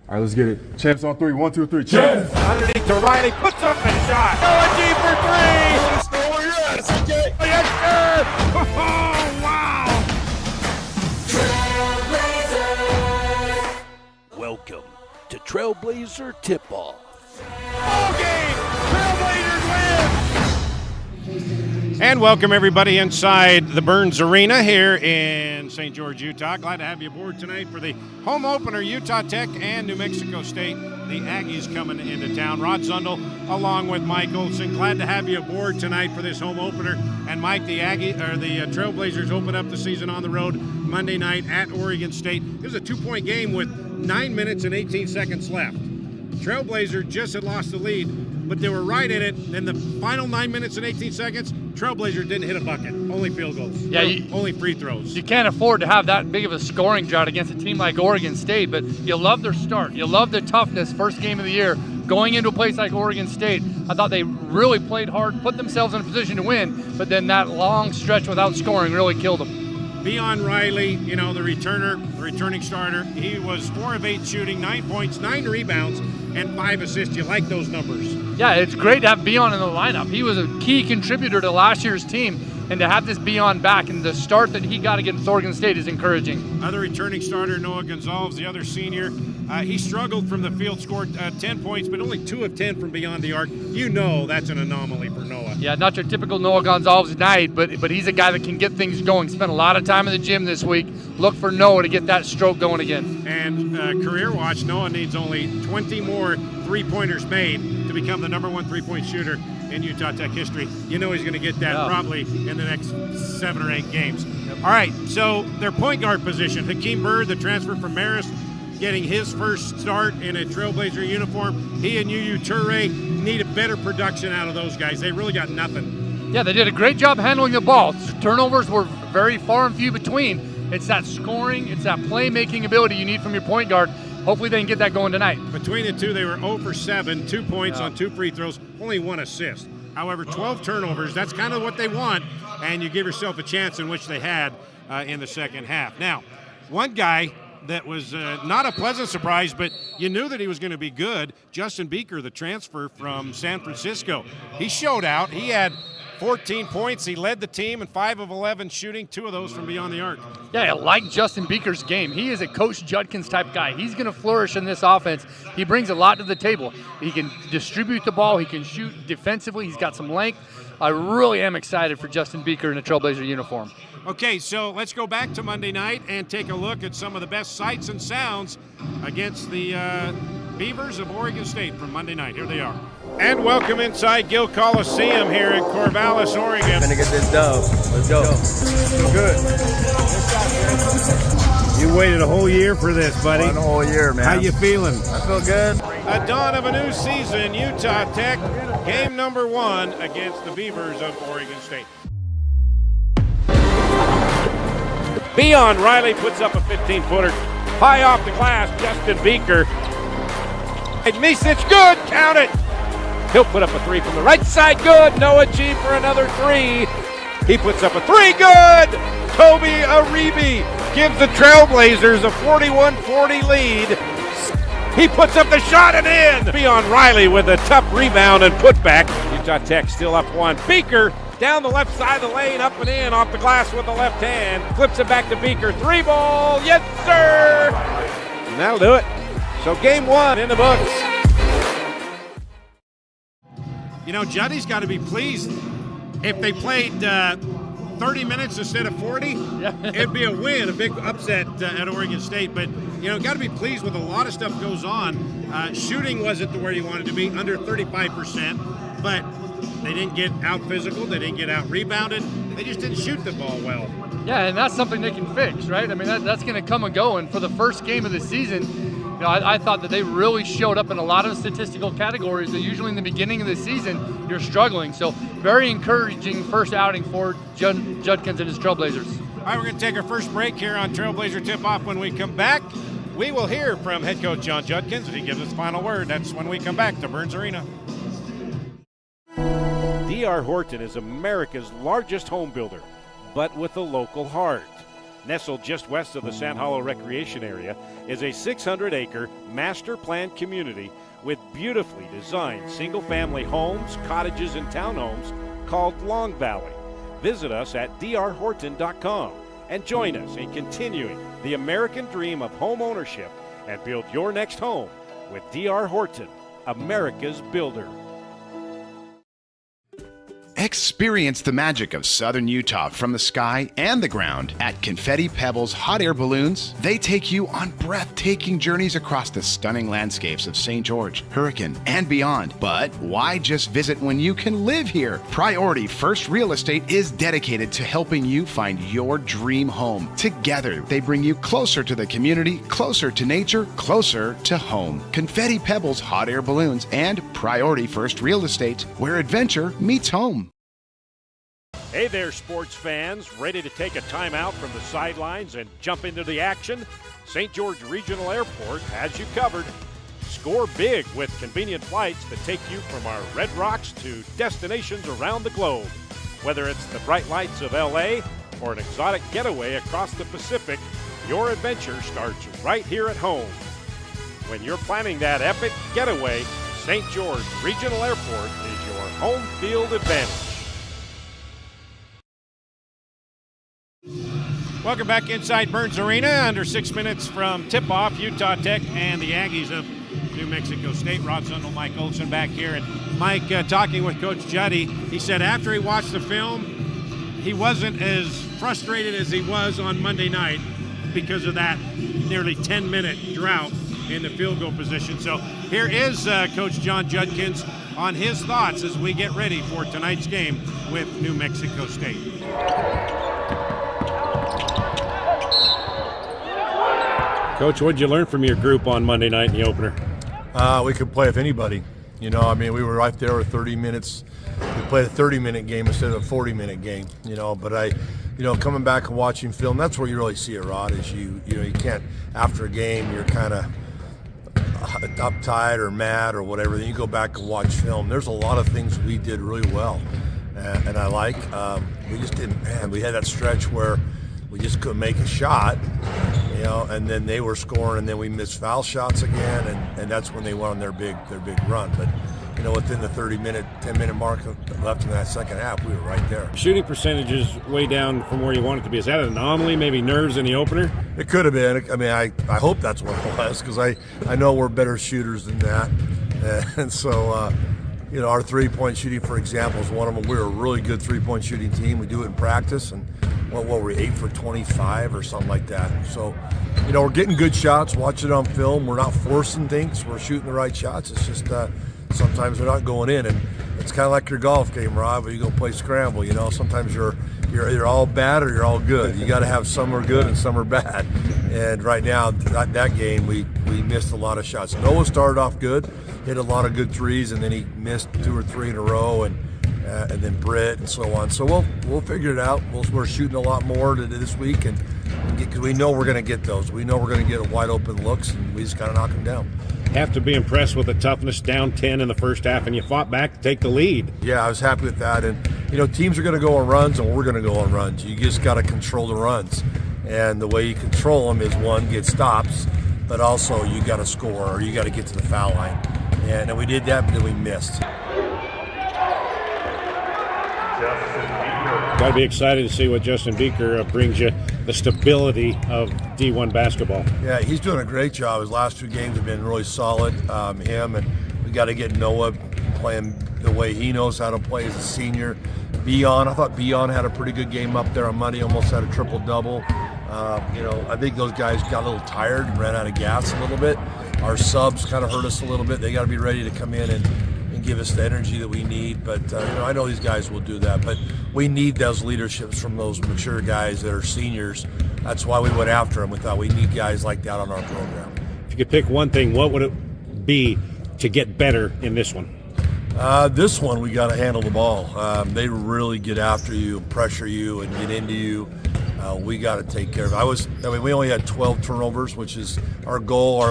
All right, let's get it. Champs on three. 1, 2, 3. Champs! Underneath to Riley, puts up a shot. OG for three! Oh, yes! Okay. Yes, sir! Oh, wow! Trailblazer. Welcome to Trailblazer Tip-Off. Ball game! Trailblazers win! And welcome everybody inside the Burns Arena here in St. George, Utah. Glad to have you aboard tonight for the home opener, Utah Tech and New Mexico State. The Aggies coming into town. Rod Zundel along with Mike Olson. Glad to have you aboard tonight for this home opener. And Mike, the Trailblazers open up the season on the road Monday night at Oregon State. It was a 2-point game with 9 minutes and 18 seconds left. Trailblazer just had lost the lead, but they were right in it. In the final 9 minutes and 18 seconds, Trailblazer didn't hit a bucket. Only field goals. Yeah, only free throws. You can't afford to have that big of a scoring drought against a team like Oregon State, but you love their start. You love their toughness, first game of the year. Going into a place like Oregon State, I thought they really played hard, put themselves in a position to win, but then that long stretch without scoring really killed them. Beyond Riley, the returning starter, he was 4 of 8 shooting, 9 points, 9 rebounds, and 5 assists. You like those numbers? Yeah, it's great to have Beyond in the lineup. He was a key contributor to last year's team, and to have this Beyond back and the start that he got against Oregon State is encouraging. Other returning starter, Noah Gonzalez, the other senior, he struggled from the field, scored 10 points, but only 2 of 10 from beyond the arc. You know that's an anomaly for Noah. Yeah, not your typical Noah Gonzalez night, but he's a guy that can get things going. Spent a lot of time in the gym this week. Look for Noah to get that stroke going again. And career watch, Noah needs only 20 more three-pointers made to become the #1 three-point shooter in Utah Tech history. You know he's going to get that probably in the next 7 or 8 games. All right, so their point guard position, Hakeem Bird, the transfer from Marist, getting his first start in a Trailblazer uniform. He and Yu Toure need a better production out of those guys. They really got nothing. Yeah, they did a great job handling the ball. Turnovers were very far and few between. It's that scoring, it's that playmaking ability you need from your point guard. Hopefully they can get that going tonight. Between the two, they were 0 for 7, 2 points on 2 free throws, only 1 assist. However, 12 turnovers, that's kind of what they want, and you give yourself a chance, in which they had in the second half. Now, one guy that was not a pleasant surprise, but you knew that he was going to be good, Justin Beaker, the transfer from San Francisco. He showed out. He had 14 points. He led the team in 5 of 11 shooting, 2 of those from beyond the arc. Yeah, I like Justin Beaker's game. He is a Coach Judkins type guy. He's going to flourish in this offense. He brings a lot to the table. He can distribute the ball. He can shoot defensively. He's got some length. I really am excited for Justin Beaker in a Trailblazer uniform. Okay, so let's go back to Monday night and take a look at some of the best sights and sounds against the Beavers of Oregon State from Monday night. Here they are. And welcome inside Gill Coliseum here in Corvallis, Oregon. Gonna get this dub. Let's go. Feel good. You waited a whole year for this, buddy. One whole year, man. How you feeling? I feel good. A dawn of a new season, Utah Tech, game number 1 against the Beavers of Oregon State. Beyond Riley puts up a 15-footer. High off the glass, Justin Beaker. And Misic, good, count it. He'll put up a 3 from the right side, good. Noah G for another 3. He puts up a 3, good. Toby Aribi gives the Trailblazers a 41-40 lead. He puts up the shot and in. Beyond Riley with a tough rebound and putback. Utah Tech still up 1. Beaker down the left side of the lane, up and in, off the glass with the left hand. Flips it back to Beaker. 3 ball, yes sir! And that'll do it. So game 1 in the books. You know, Juddy's got to be pleased. If they played 30 minutes instead of 40, it'd be a win, a big upset at Oregon State. But, got to be pleased with a lot of stuff goes on. Shooting wasn't where you wanted to be, under 35%. But they didn't get out physical. They didn't get out rebounded. They just didn't shoot the ball well. Yeah, and that's something they can fix, right? I mean, that's going to come and go. And for the first game of the season, I thought that they really showed up in a lot of statistical categories that usually in the beginning of the season you're struggling. So very encouraging first outing for Judkins and his Trailblazers. All right, we're going to take our first break here on Trailblazer Tip-Off. When we come back, we will hear from head coach John Judkins, and he gives us the final word. That's when we come back to Burns Arena. D.R. Horton is America's largest home builder, but with a local heart. nestled just west of the Sand Hollow Recreation Area, is a 600-acre master planned community with beautifully designed single-family homes, cottages, and townhomes called Long Valley. Visit us at drhorton.com and join us in continuing the American dream of home ownership and build your next home with D.R. Horton, America's builder. Experience the magic of southern Utah from the sky and the ground at Confetti Pebbles Hot Air Balloons. They take you on breathtaking journeys across the stunning landscapes of St. George, Hurricane, and beyond. But why just visit when you can live here? Priority First Real Estate is dedicated to helping you find your dream home. Together, they bring you closer to the community, closer to nature, closer to home. Confetti Pebbles Hot Air Balloons and Priority First Real Estate, where adventure meets home. Hey there, sports fans. Ready to take a timeout from the sidelines and jump into the action? St. George Regional Airport has you covered. Score big with convenient flights that take you from our Red Rocks to destinations around the globe. Whether it's the bright lights of LA or an exotic getaway across the Pacific, your adventure starts right here at home. When you're planning that epic getaway, St. George Regional Airport is your home field advantage. Welcome back inside Burns Arena. Under 6 minutes from tip-off, Utah Tech and the Aggies of New Mexico State. Rod Zundel, Mike Olson back here. And Mike, talking with Coach Juddy, he said after he watched the film, he wasn't as frustrated as he was on Monday night because of that nearly 10-minute drought in the field goal position. So here is Coach John Judkins on his thoughts as we get ready for tonight's game with New Mexico State. Coach, what did you learn from your group on Monday night in the opener? We could play with anybody. You know, I mean, we were right there with 30 minutes. We played a 30-minute game instead of a 40-minute game, you know. But coming back and watching film, that's where you really see it, Rod, is you can't, after a game, you're kind of uptight or mad or whatever. Then you go back and watch film. There's a lot of things we did really well. And I like, we just didn't, we had that stretch where we just couldn't make a shot, you know, and then they were scoring, and then we missed foul shots again, and that's when they went on their big run. But, you know, within the 10-minute mark left in that second half, we were right there. Shooting percentage is way down from where you want it to be. Is that an anomaly, maybe nerves in the opener? It could have been. I mean, I hope that's what it was, because I know we're better shooters than that. And so, you know, our three-point shooting, for example, is one of them. We're a really good three-point shooting team. We do it in practice, and what were we, 8 for 25 or something like that. So, you know, we're getting good shots. Watch it on film. We're not forcing things. We're shooting the right shots. It's just sometimes they're not going in, and it's kind of like your golf game, Rob, where you go play scramble. You know, sometimes you're either all bad or you're all good. You got to have some are good and some are bad. And right now, that game, we missed a lot of shots. Noah started off good, hit a lot of good threes, and then he missed 2 or 3 in a row, and then Britt and so on. So we'll figure it out. We're shooting a lot more this week, and because we know we're going to get those. We know we're going to get wide open looks, and we just got to knock them down. Have to be impressed with the toughness, down 10 in the first half, and you fought back to take the lead. Yeah, I was happy with that. And, you know, teams are going to go on runs, and we're going to go on runs. You just got to control the runs. And the way you control them is, one, get stops, but also you got to score, or you got to get to the foul line. And we did that, but then we missed. Got to be excited to see what Justin Beaker brings you, the stability of D1 basketball. Yeah, he's doing a great job. His last 2 games have been really solid, him, and we got to get Noah playing the way he knows how to play as a senior. I thought Beon had a pretty good game up there on Monday, almost had a triple-double. You know, I think those guys got a little tired and ran out of gas a little bit. Our subs kind of hurt us a little bit. They got to be ready to come in and give us the energy that we need. But, you know, I know these guys will do that. But we need those leaderships from those mature guys that are seniors. That's why we went after them. We thought we need guys like that on our program. If you could pick one thing, what would it be to get better in this one? This one, we got to handle the ball. They really get after you, pressure you, and get into you. We got to take care of it. We only had 12 turnovers, which is our goal,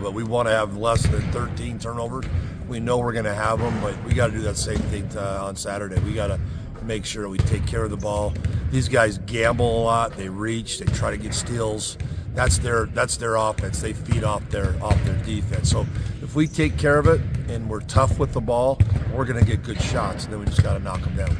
but we want to have less than 13 turnovers. We know we're going to have them, but we got to do that same thing on Saturday. We got to make sure we take care of the ball. These guys gamble a lot. They reach. They try to get steals. That's their offense. They feed off their defense. So if we take care of it and we're tough with the ball, we're going to get good shots, and then we just got to knock them down.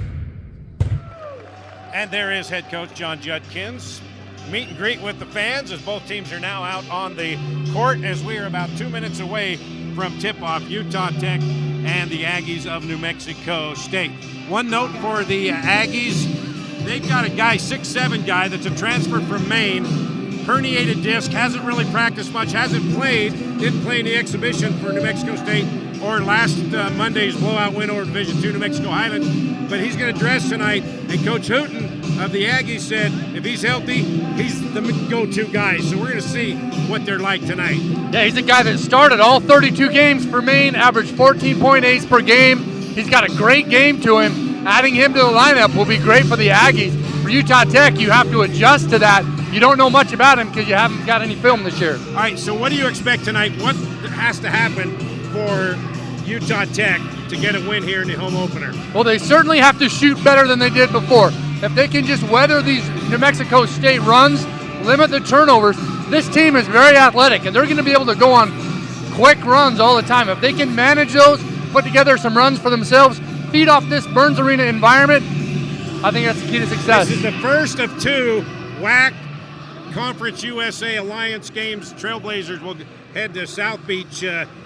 And there is head coach John Judkins. Meet and greet with the fans as both teams are now out on the court as we are about 2 minutes away from tip-off, Utah Tech and the Aggies of New Mexico State. One note for the Aggies, they've got a guy, 6'7" guy that's a transfer from Maine, herniated disc, hasn't really practiced much, didn't play in the exhibition for New Mexico State or last Monday's blowout win over Division II New Mexico Highlands, but he's going to dress tonight, and Coach Hooten of the Aggies said if he's healthy, he's the go-to guy, so we're going to see what they're like tonight. Yeah, he's a guy that started all 32 games for Maine, averaged 14.8 per game. He's got a great game to him. Adding him to the lineup will be great for the Aggies. For Utah Tech, you have to adjust to that. You don't know much about him because you haven't got any film this year. All right, so what do you expect tonight? What has to happen for Utah Tech to get a win here in the home opener? Well, they certainly have to shoot better than they did before. If they can just weather these New Mexico State runs, limit the turnovers, this team is very athletic, and they're going to be able to go on quick runs all the time. If they can manage those, put together some runs for themselves, feed off this Burns Arena environment, I think that's the key to success. This is the first of two WAC Conference USA Alliance games. Trailblazers will head to South Beach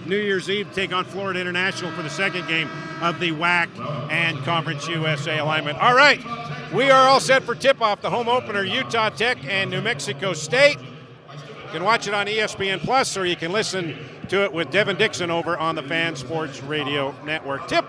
New Year's Eve, take on Florida International for the second game of the WAC and Conference USA alignment. All right, we are all set for tip-off, the home opener, Utah Tech and New Mexico State. You can watch it on ESPN Plus, or you can listen to it with Devin Dixon over on the Fan Sports Radio Network. Tip-off.